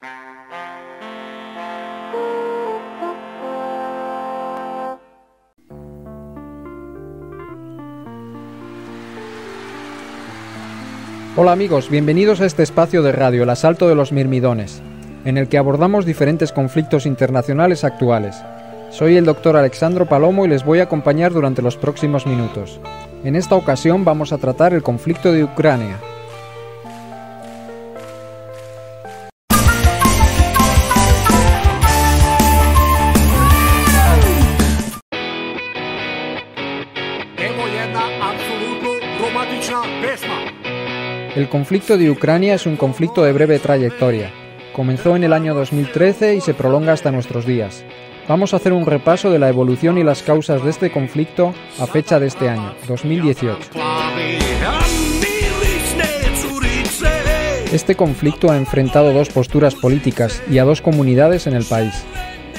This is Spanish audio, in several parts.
Hola amigos, bienvenidos a este espacio de radio, El Asalto de los Mirmidones, en el que abordamos diferentes conflictos internacionales actuales. Soy el Dr. Alexandro Palomo y les voy a acompañar durante los próximos minutos. En esta ocasión vamos a tratar el conflicto de Ucrania. El conflicto de Ucrania es un conflicto de breve trayectoria. Comenzó en el año 2013 y se prolonga hasta nuestros días. Vamos a hacer un repaso de la evolución y las causas de este conflicto a fecha de este año, 2018. Este conflicto ha enfrentado dos posturas políticas y a dos comunidades en el país.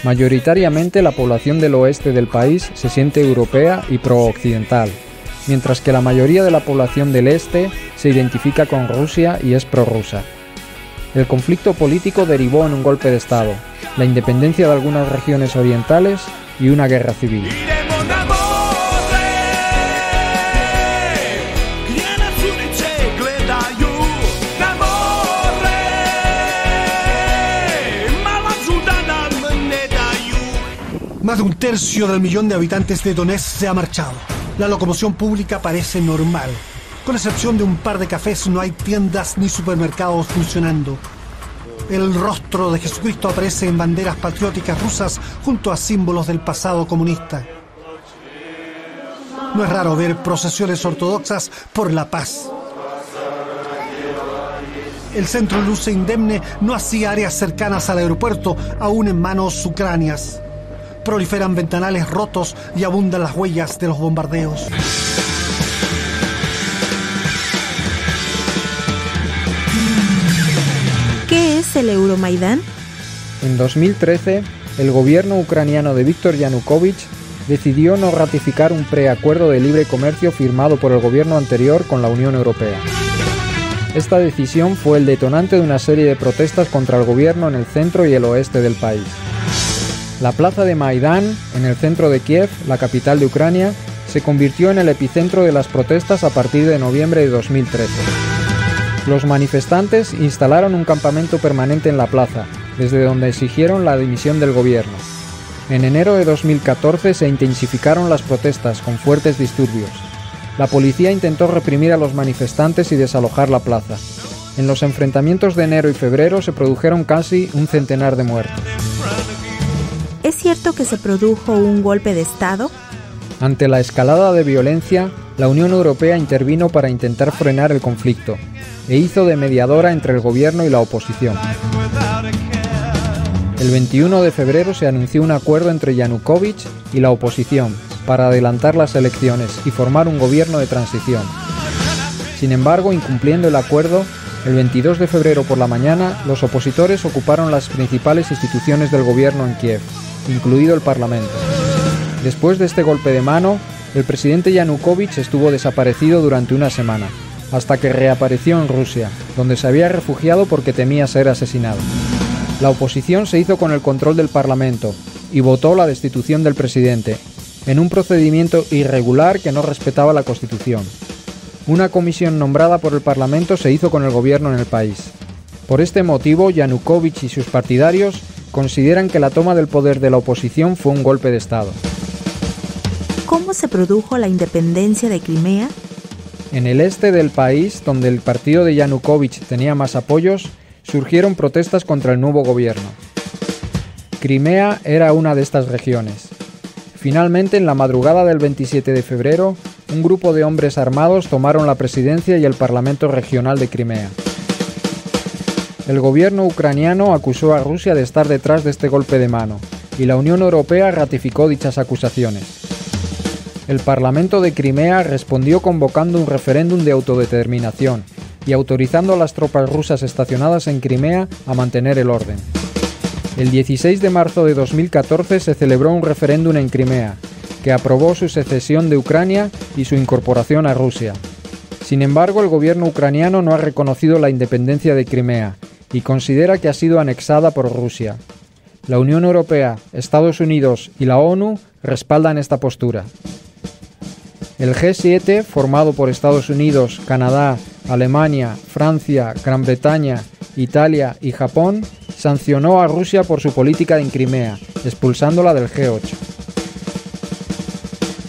Mayoritariamente la población del oeste del país se siente europea y pro-occidental, mientras que la mayoría de la población del este se identifica con Rusia y es prorrusa. El conflicto político derivó en un golpe de Estado, la independencia de algunas regiones orientales y una guerra civil. Más de un tercio del millón de habitantes de Donetsk se ha marchado. La locomoción pública parece normal. Con excepción de un par de cafés, no hay tiendas ni supermercados funcionando. El rostro de Jesucristo aparece en banderas patrióticas rusas junto a símbolos del pasado comunista. No es raro ver procesiones ortodoxas por la paz. El centro luce indemne, no así áreas cercanas al aeropuerto, aún en manos ucranianas. Proliferan ventanales rotos y abundan las huellas de los bombardeos. ¿Qué es el Euromaidán? En 2013, el gobierno ucraniano de Viktor Yanukovych decidió no ratificar un preacuerdo de libre comercio firmado por el gobierno anterior con la Unión Europea. Esta decisión fue el detonante de una serie de protestas contra el gobierno en el centro y el oeste del país. La plaza de Maidán, en el centro de Kiev, la capital de Ucrania, se convirtió en el epicentro de las protestas a partir de noviembre de 2013. Los manifestantes instalaron un campamento permanente en la plaza, desde donde exigieron la dimisión del gobierno. En enero de 2014 se intensificaron las protestas con fuertes disturbios. La policía intentó reprimir a los manifestantes y desalojar la plaza. En los enfrentamientos de enero y febrero se produjeron casi un centenar de muertos. ¿Es cierto que se produjo un golpe de Estado? Ante la escalada de violencia, la Unión Europea intervino para intentar frenar el conflicto e hizo de mediadora entre el gobierno y la oposición. El 21 de febrero se anunció un acuerdo entre Yanukovych y la oposición para adelantar las elecciones y formar un gobierno de transición. Sin embargo, incumpliendo el acuerdo, el 22 de febrero por la mañana, los opositores ocuparon las principales instituciones del gobierno en Kiev, incluido el Parlamento. Después de este golpe de mano, el presidente Yanukovych estuvo desaparecido durante una semana, hasta que reapareció en Rusia, donde se había refugiado porque temía ser asesinado. La oposición se hizo con el control del Parlamento y votó la destitución del presidente, en un procedimiento irregular que no respetaba la Constitución. Una comisión nombrada por el Parlamento se hizo con el gobierno en el país. Por este motivo, Yanukovych y sus partidarios consideran que la toma del poder de la oposición fue un golpe de Estado. ¿Cómo se produjo la independencia de Crimea? En el este del país, donde el partido de Yanukovych tenía más apoyos, surgieron protestas contra el nuevo gobierno. Crimea era una de estas regiones. Finalmente, en la madrugada del 27 de febrero, un grupo de hombres armados tomaron la presidencia y el Parlamento regional de Crimea. El gobierno ucraniano acusó a Rusia de estar detrás de este golpe de mano, y la Unión Europea ratificó dichas acusaciones. El Parlamento de Crimea respondió convocando un referéndum de autodeterminación y autorizando a las tropas rusas estacionadas en Crimea a mantener el orden. El 16 de marzo de 2014 se celebró un referéndum en Crimea, que aprobó su secesión de Ucrania y su incorporación a Rusia. Sin embargo, el gobierno ucraniano no ha reconocido la independencia de Crimea y considera que ha sido anexada por Rusia. La Unión Europea, Estados Unidos y la ONU respaldan esta postura. El G7, formado por Estados Unidos, Canadá, Alemania, Francia, Gran Bretaña, Italia y Japón, sancionó a Rusia por su política en Crimea, expulsándola del G8.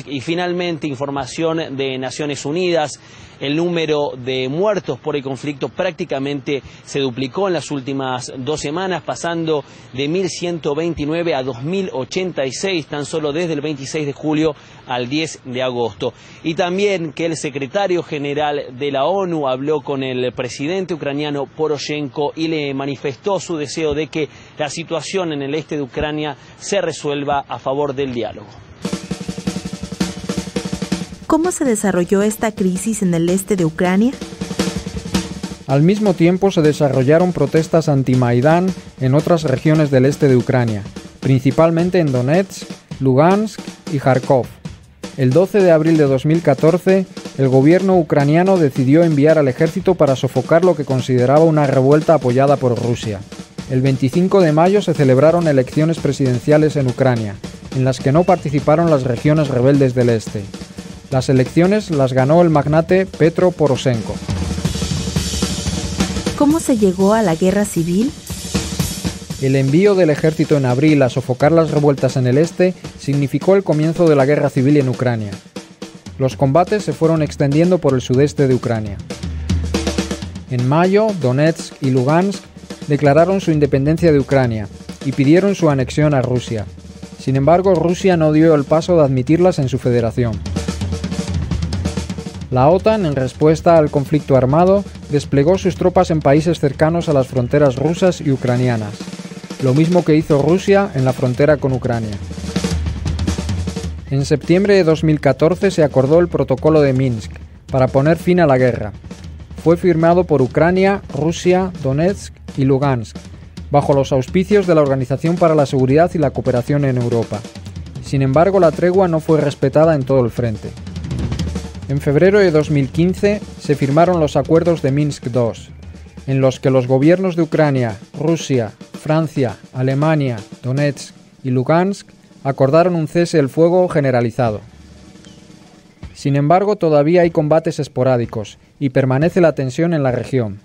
Y finalmente, información de Naciones Unidas. El número de muertos por el conflicto prácticamente se duplicó en las últimas 2 semanas, pasando de 1.129 a 2.086, tan solo desde el 26 de julio al 10 de agosto. Y también que el secretario general de la ONU habló con el presidente ucraniano Poroshenko y le manifestó su deseo de que la situación en el este de Ucrania se resuelva a favor del diálogo. ¿Cómo se desarrolló esta crisis en el este de Ucrania? Al mismo tiempo se desarrollaron protestas anti-Maidán en otras regiones del este de Ucrania, principalmente en Donetsk, Lugansk y Kharkov. El 12 de abril de 2014, el gobierno ucraniano decidió enviar al ejército para sofocar lo que consideraba una revuelta apoyada por Rusia. El 25 de mayo se celebraron elecciones presidenciales en Ucrania, en las que no participaron las regiones rebeldes del este. Las elecciones las ganó el magnate Petro Poroshenko. ¿Cómo se llegó a la guerra civil? El envío del ejército en abril a sofocar las revueltas en el este significó el comienzo de la guerra civil en Ucrania. Los combates se fueron extendiendo por el sudeste de Ucrania. En mayo, Donetsk y Lugansk declararon su independencia de Ucrania y pidieron su anexión a Rusia. Sin embargo, Rusia no dio el paso de admitirlas en su federación. La OTAN, en respuesta al conflicto armado, desplegó sus tropas en países cercanos a las fronteras rusas y ucranianas, lo mismo que hizo Rusia en la frontera con Ucrania. En septiembre de 2014 se acordó el Protocolo de Minsk para poner fin a la guerra. Fue firmado por Ucrania, Rusia, Donetsk y Lugansk, bajo los auspicios de la Organización para la Seguridad y la Cooperación en Europa. Sin embargo, la tregua no fue respetada en todo el frente. En febrero de 2015 se firmaron los acuerdos de Minsk II, en los que los gobiernos de Ucrania, Rusia, Francia, Alemania, Donetsk y Lugansk acordaron un cese el fuego generalizado. Sin embargo, todavía hay combates esporádicos y permanece la tensión en la región.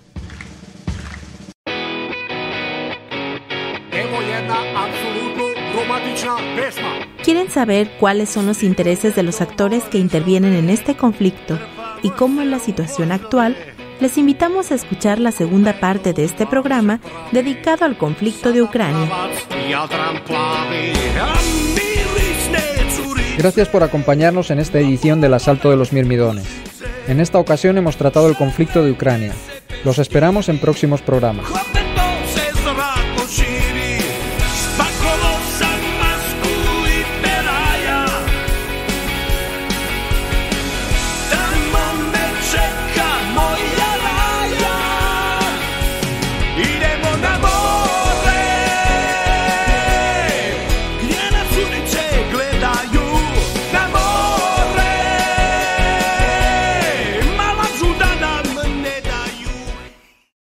¿Quieren saber cuáles son los intereses de los actores que intervienen en este conflicto y cómo es la situación actual? Les invitamos a escuchar la segunda parte de este programa dedicado al conflicto de Ucrania. Gracias por acompañarnos en esta edición del Asalto de los Mirmidones. En esta ocasión hemos tratado el conflicto de Ucrania. Los esperamos en próximos programas.